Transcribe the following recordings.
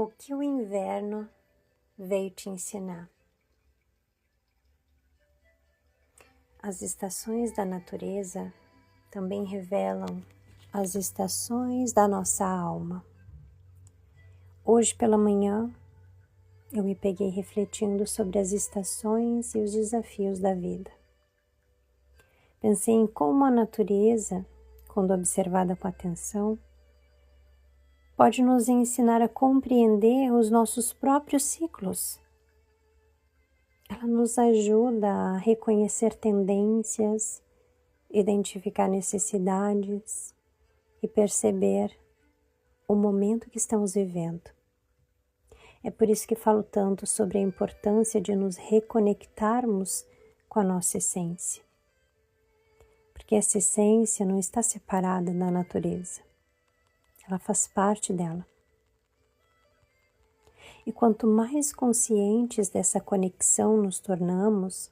O que o inverno veio te ensinar? As estações da natureza também revelam as estações da nossa alma. Hoje pela manhã, eu me peguei refletindo sobre as estações e os desafios da vida. Pensei em como a natureza, quando observada com atenção, pode nos ensinar a compreender os nossos próprios ciclos. Ela nos ajuda a reconhecer tendências, identificar necessidades e perceber o momento que estamos vivendo. É por isso que falo tanto sobre a importância de nos reconectarmos com a nossa essência. Porque essa essência não está separada da natureza. Ela faz parte dela. E quanto mais conscientes dessa conexão nos tornamos,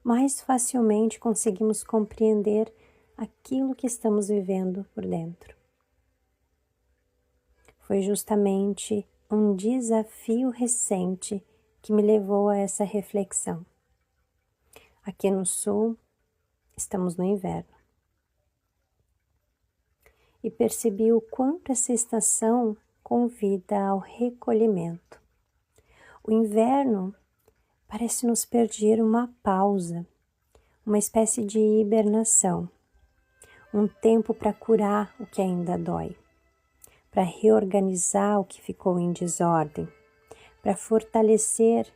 mais facilmente conseguimos compreender aquilo que estamos vivendo por dentro. Foi justamente um desafio recente que me levou a essa reflexão. Aqui no sul, estamos no inverno. E percebi o quanto essa estação convida ao recolhimento. O inverno parece nos pedir uma pausa, uma espécie de hibernação, um tempo para curar o que ainda dói, para reorganizar o que ficou em desordem, para fortalecer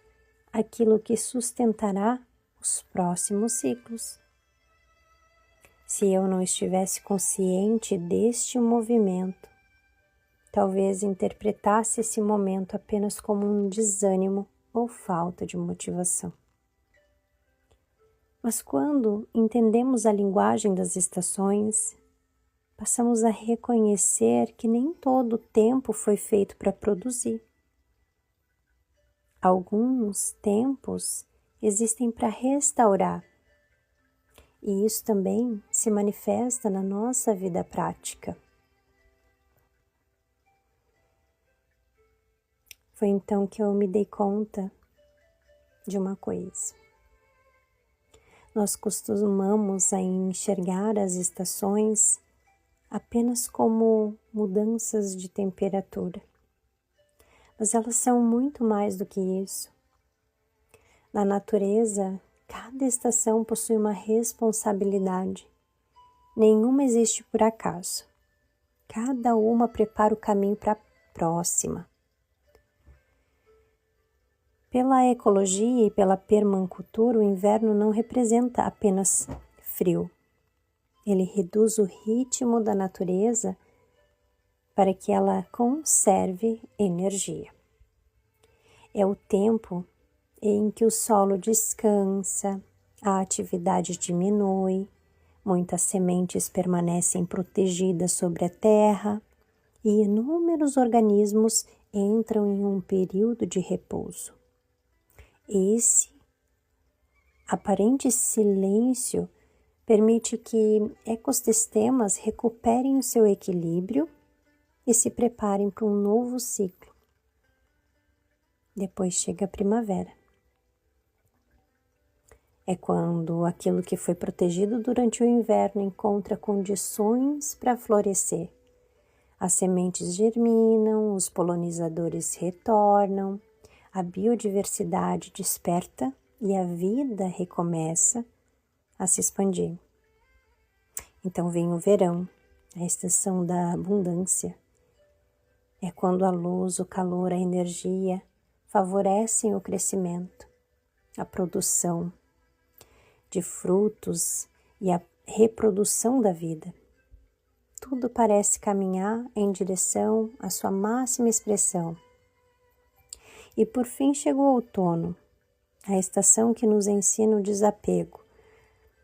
aquilo que sustentará os próximos ciclos. Se eu não estivesse consciente deste movimento, talvez interpretasse esse momento apenas como um desânimo ou falta de motivação. Mas quando entendemos a linguagem das estações, passamos a reconhecer que nem todo o tempo foi feito para produzir. Alguns tempos existem para restaurar. E isso também se manifesta na nossa vida prática. Foi então que eu me dei conta de uma coisa. Nós costumamos a enxergar as estações apenas como mudanças de temperatura. Mas elas são muito mais do que isso. Na natureza, cada estação possui uma responsabilidade. Nenhuma existe por acaso. Cada uma prepara o caminho para a próxima. Pela ecologia e pela permacultura, o inverno não representa apenas frio. Ele reduz o ritmo da natureza para que ela conserve energia. É o tempo em que o solo descansa, a atividade diminui, muitas sementes permanecem protegidas sobre a terra e inúmeros organismos entram em um período de repouso. Esse aparente silêncio permite que ecossistemas recuperem o seu equilíbrio e se preparem para um novo ciclo. Depois chega a primavera. É quando aquilo que foi protegido durante o inverno encontra condições para florescer. As sementes germinam, os polinizadores retornam, a biodiversidade desperta e a vida recomeça a se expandir. Então vem o verão, a estação da abundância. É quando a luz, o calor, a energia favorecem o crescimento, a produção de frutos e a reprodução da vida. Tudo parece caminhar em direção à sua máxima expressão. E por fim chegou o outono, a estação que nos ensina o desapego.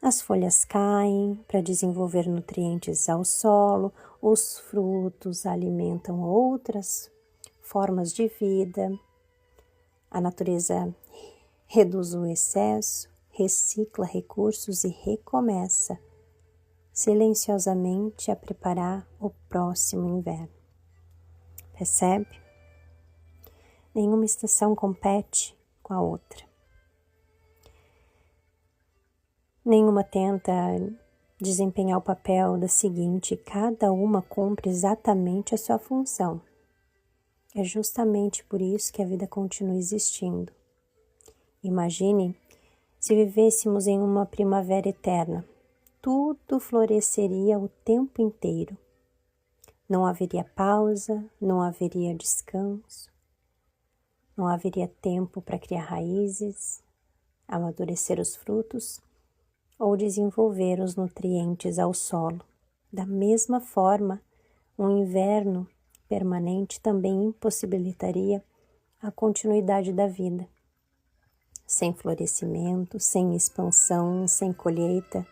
As folhas caem para desenvolver nutrientes ao solo, os frutos alimentam outras formas de vida, a natureza reduz o excesso, recicla recursos e recomeça silenciosamente a preparar o próximo inverno. Percebe? Nenhuma estação compete com a outra. Nenhuma tenta desempenhar o papel da seguinte, cada uma cumpre exatamente a sua função. É justamente por isso que a vida continua existindo. Imagine se vivêssemos em uma primavera eterna. Tudo floresceria o tempo inteiro. Não haveria pausa, não haveria descanso, não haveria tempo para criar raízes, amadurecer os frutos ou desenvolver os nutrientes ao solo. Da mesma forma, um inverno permanente também impossibilitaria a continuidade da vida. Sem florescimento, sem expansão, sem colheita,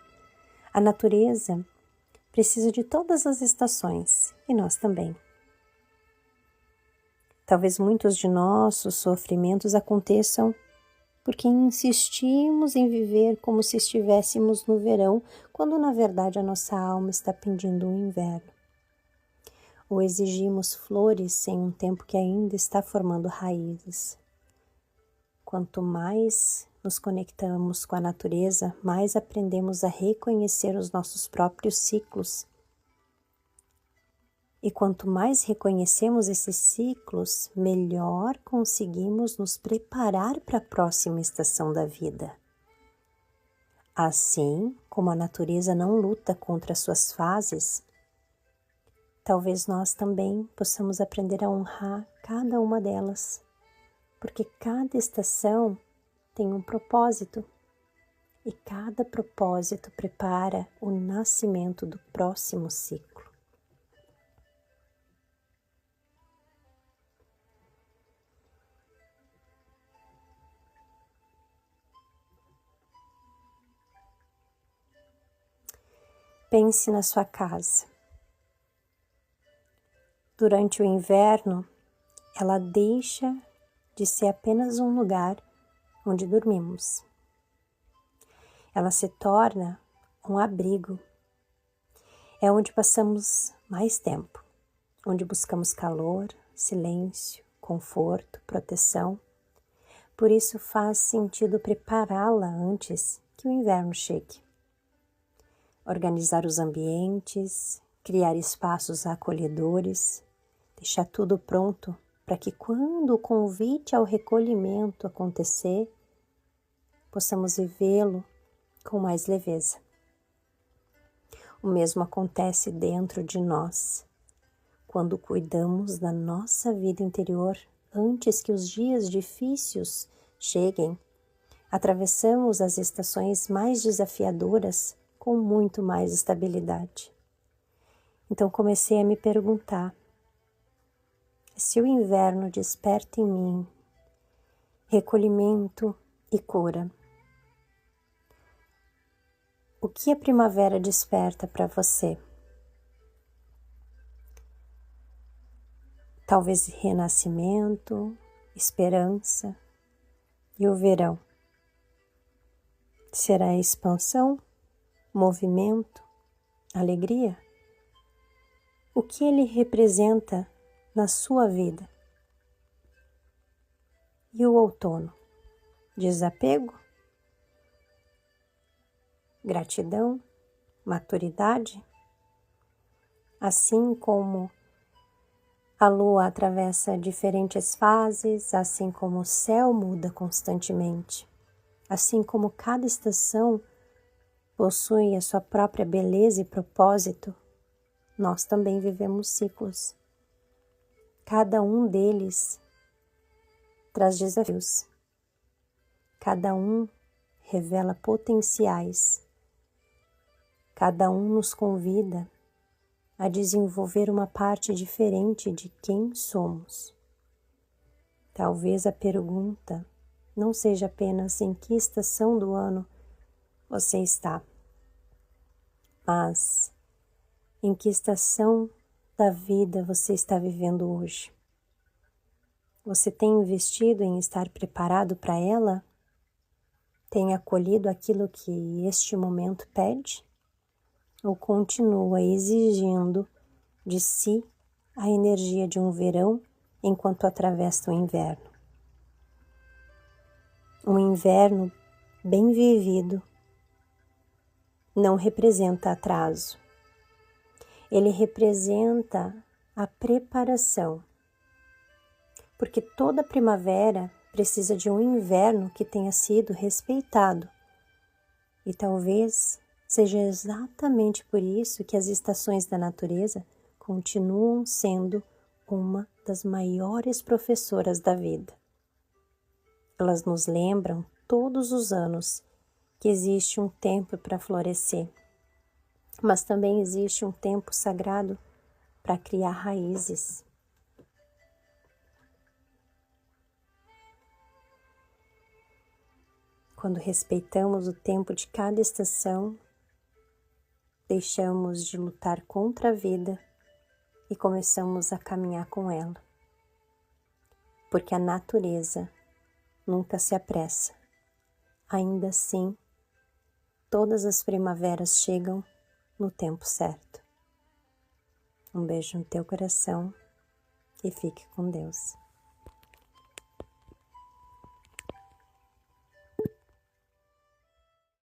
a natureza precisa de todas as estações e nós também. Talvez muitos de nossos sofrimentos aconteçam porque insistimos em viver como se estivéssemos no verão, quando na verdade a nossa alma está pedindo o inverno. Ou exigimos flores em um tempo que ainda está formando raízes. Quanto mais nos conectamos com a natureza, mais aprendemos a reconhecer os nossos próprios ciclos. E quanto mais reconhecemos esses ciclos, melhor conseguimos nos preparar para a próxima estação da vida. Assim como a natureza não luta contra as suas fases, talvez nós também possamos aprender a honrar cada uma delas, porque cada estação tem um propósito e cada propósito prepara o nascimento do próximo ciclo. Pense na sua casa. Durante o inverno, ela deixa de ser apenas um lugar onde dormimos. Ela se torna um abrigo. É onde passamos mais tempo, onde buscamos calor, silêncio, conforto, proteção. Por isso faz sentido prepará-la antes que o inverno chegue. Organizar os ambientes, criar espaços acolhedores, deixar tudo pronto para que quando o convite ao recolhimento acontecer, possamos vivê-lo com mais leveza. O mesmo acontece dentro de nós, quando cuidamos da nossa vida interior antes que os dias difíceis cheguem. Atravessamos as estações mais desafiadoras com muito mais estabilidade. Então comecei a me perguntar, se o inverno desperta em mim recolhimento e cura, o que a primavera desperta para você? Talvez renascimento, esperança. E o verão? Será expansão, movimento, alegria? O que ele representa na sua vida? E o outono? Desapego? Gratidão? Maturidade? Assim como a lua atravessa diferentes fases, assim como o céu muda constantemente, assim como cada estação possui a sua própria beleza e propósito, nós também vivemos ciclos. Cada um deles traz desafios. Cada um revela potenciais. Cada um nos convida a desenvolver uma parte diferente de quem somos. Talvez a pergunta não seja apenas em que estação do ano você está, mas em que estação da vida você está vivendo hoje. Você tem investido em estar preparado para ela? Tem acolhido aquilo que este momento pede? Ou continua exigindo de si a energia de um verão enquanto atravessa o inverno? Um inverno bem vivido não representa atraso. Ele representa a preparação, porque toda primavera precisa de um inverno que tenha sido respeitado. E talvez seja exatamente por isso que as estações da natureza continuam sendo uma das maiores professoras da vida. Elas nos lembram todos os anos que existe um tempo para florescer, mas também existe um tempo sagrado para criar raízes. Quando respeitamos o tempo de cada estação, deixamos de lutar contra a vida e começamos a caminhar com ela. Porque a natureza nunca se apressa. Ainda assim, todas as primaveras chegam no tempo certo. Um beijo no teu coração e fique com Deus.